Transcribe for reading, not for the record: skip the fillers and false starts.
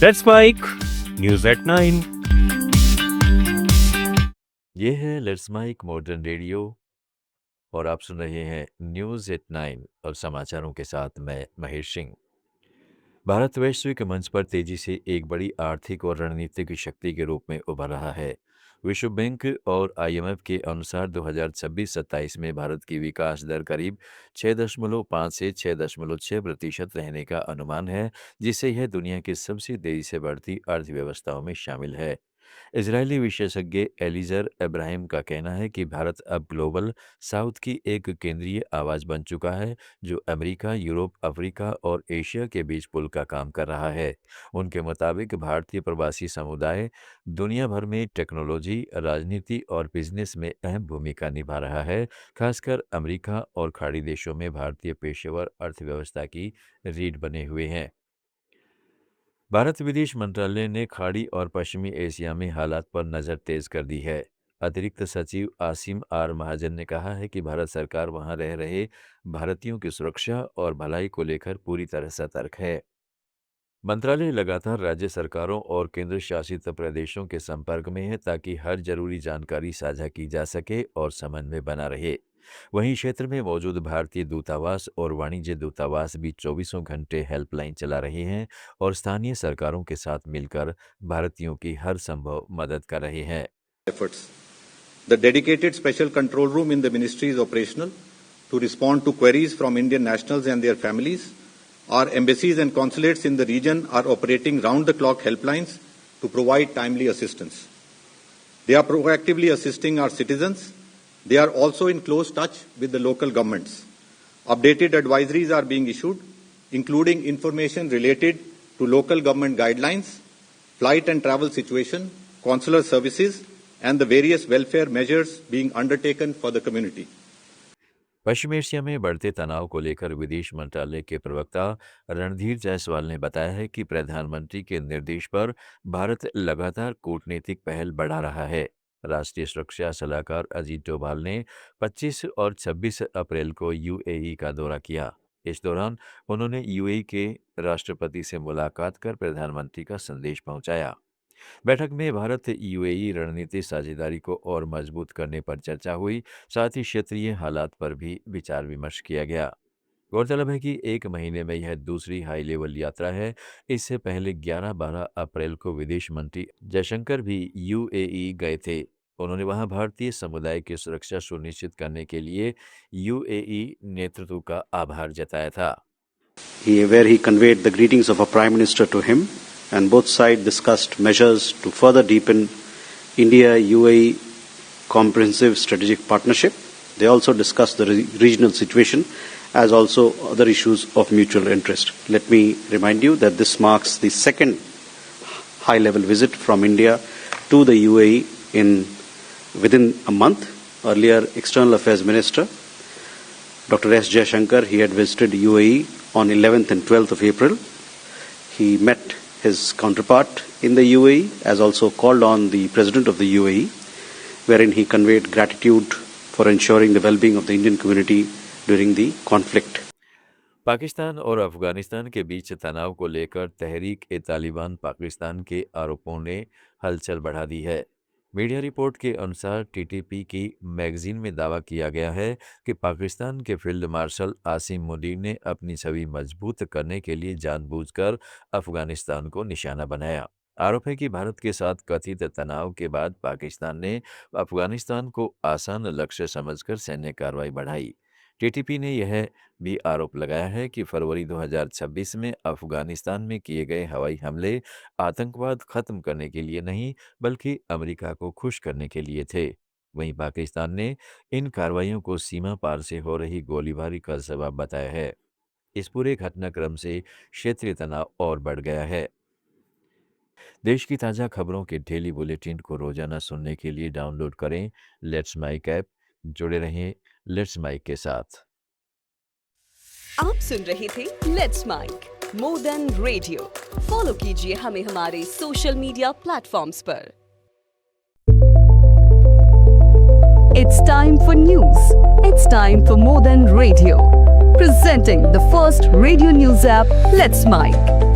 Let's mic news at 9। ये है let's mic modern radio और आप सुन रहे हैं न्यूज़ एट 9 और समाचारों के साथ मैं महेश सिंह। भारत वैश्विक मंच पर तेजी से एक बड़ी आर्थिक और रणनीतिक शक्ति के रूप में उभर रहा है। विश्व बैंक और आईएमएफ के अनुसार 2026-27 में भारत की विकास दर करीब 6.5 से 6.6% रहने का अनुमान है, जिससे यह दुनिया की सबसे तेजी से बढ़ती अर्थव्यवस्थाओं में शामिल है। इजरायली विशेषज्ञ एलिजर इब्राहिम का कहना है कि भारत अब ग्लोबल साउथ की एक केंद्रीय आवाज़ बन चुका है, जो अमेरिका, यूरोप, अफ्रीका और एशिया के बीच पुल का काम कर रहा है। उनके मुताबिक भारतीय प्रवासी समुदाय दुनिया भर में टेक्नोलॉजी, राजनीति और बिजनेस में अहम भूमिका निभा रहा है, खासकर अमेरिका और खाड़ी देशों में भारतीय पेशेवर अर्थव्यवस्था की रीढ़ बने हुए हैं। भारत विदेश मंत्रालय ने खाड़ी और पश्चिमी एशिया में हालात पर नज़र तेज कर दी है। अतिरिक्त सचिव आसिम आर महाजन ने कहा है कि भारत सरकार वहां रह रहे भारतीयों की सुरक्षा और भलाई को लेकर पूरी तरह सतर्क है। मंत्रालय लगातार राज्य सरकारों और केंद्र शासित प्रदेशों के संपर्क में है, ताकि हर जरूरी जानकारी साझा की जा सके और समन्वय बना रहे। वहीं क्षेत्र में मौजूद भारतीय दूतावास और वाणिज्य दूतावास भी चौबीसों घंटे हेल्पलाइन चला रहे हैं और स्थानीय सरकारों के साथ मिलकर भारतीयों की हर संभव मदद कर रहे हैं। Efforts. The dedicated special control room in the ministry is operational to respond to queries from Indian nationals and their families. Our embassies and consulates in the region are operating round-the-clock helplines to provide timely assistance. They are proactively assisting our citizens. They are also in close touch with the local governments. Updated advisories are being issued, including information related to local government guidelines, flight and travel situation, consular services, and the various welfare measures being undertaken for the community. Paschim Asia में बढ़ते तनाव को लेकर विदेश मंत्रालय के प्रवक्ता रणधीर जायसवाल ने बताया है कि प्रधानमंत्री के निर्देश पर भारत लगातार कूटनीतिक पहल बढ़ा रहा है। राष्ट्रीय सुरक्षा सलाहकार अजीत डोभाल ने 25 और 26 अप्रैल को यूएई का दौरा किया। इस दौरान उन्होंने यूएई के राष्ट्रपति से मुलाकात कर प्रधानमंत्री का संदेश पहुंचाया। बैठक में भारत यूएई रणनीति साझेदारी को और मजबूत करने पर चर्चा हुई। साथ ही क्षेत्रीय हालात पर भी विचार विमर्श किया गया। गौरतलब है कि एक महीने में यह दूसरी हाई लेवल यात्रा है। इससे पहले 11-12 अप्रैल को विदेश मंत्री जयशंकर भी यूएई गए थे। उन्होंने वहां भारतीय समुदाय की सुरक्षा सुनिश्चित करने के लिए यूएई नेतृत्व का आभार जताया था। Where he conveyed the greetings of our Prime Minister to him, and both sides discussed measures to further deepen India-UAE comprehensive strategic partnership. They also discussed the regional situation as also other issues of mutual interest. Let me remind you that this marks the second high-level visit from India to the UAE within a month. Earlier, External Affairs Minister Dr. S. Jaishankar, he had visited UAE on 11th and 12th of April. He met his counterpart in the UAE, as also called on the President of the UAE, wherein he conveyed gratitude for ensuring the well-being of the Indian community during the conflict. Pakistan और अफगानिस्तान के बीच तनाव को लेकर तहरीक-ए-तालिबान पाकिस्तान के आरोपों ने हलचल बढ़ा दी है। मीडिया रिपोर्ट के अनुसार टीटीपी की मैगजीन में दावा किया गया है कि पाकिस्तान के फील्ड मार्शल आसिम मुनीर ने अपनी छवि मजबूत करने के लिए जानबूझकर अफगानिस्तान को निशाना बनाया। आरोप है कि भारत के साथ कथित तनाव के बाद पाकिस्तान ने अफगानिस्तान को आसान लक्ष्य समझकर सैन्य कार्रवाई बढ़ाई। टीटीपी ने यह भी आरोप लगाया है कि फरवरी 2026 में अफगानिस्तान में किए गए हवाई हमले आतंकवाद खत्म करने के लिए नहीं, बल्कि अमेरिका को खुश करने के लिए थे। वहीं पाकिस्तान ने इन कार्रवाइयों को सीमा पार से हो रही गोलीबारी का जवाब बताया है। इस पूरे घटनाक्रम से क्षेत्रीय तनाव और बढ़ गया है। देश की ताज़ा खबरों के डेली बुलेटिन को रोजाना सुनने के लिए डाउनलोड करें लेट्स माइक ऐप। जुड़े रहें लेट्स माइक के साथ। आप सुन रहे थे let's mic modern radio. Follow कीजिए हमें हमारे सोशल मीडिया प्लेटफॉर्म्स पर। It's time for news. It's time for Modern Radio. Presenting the first radio news app, Let's Mic.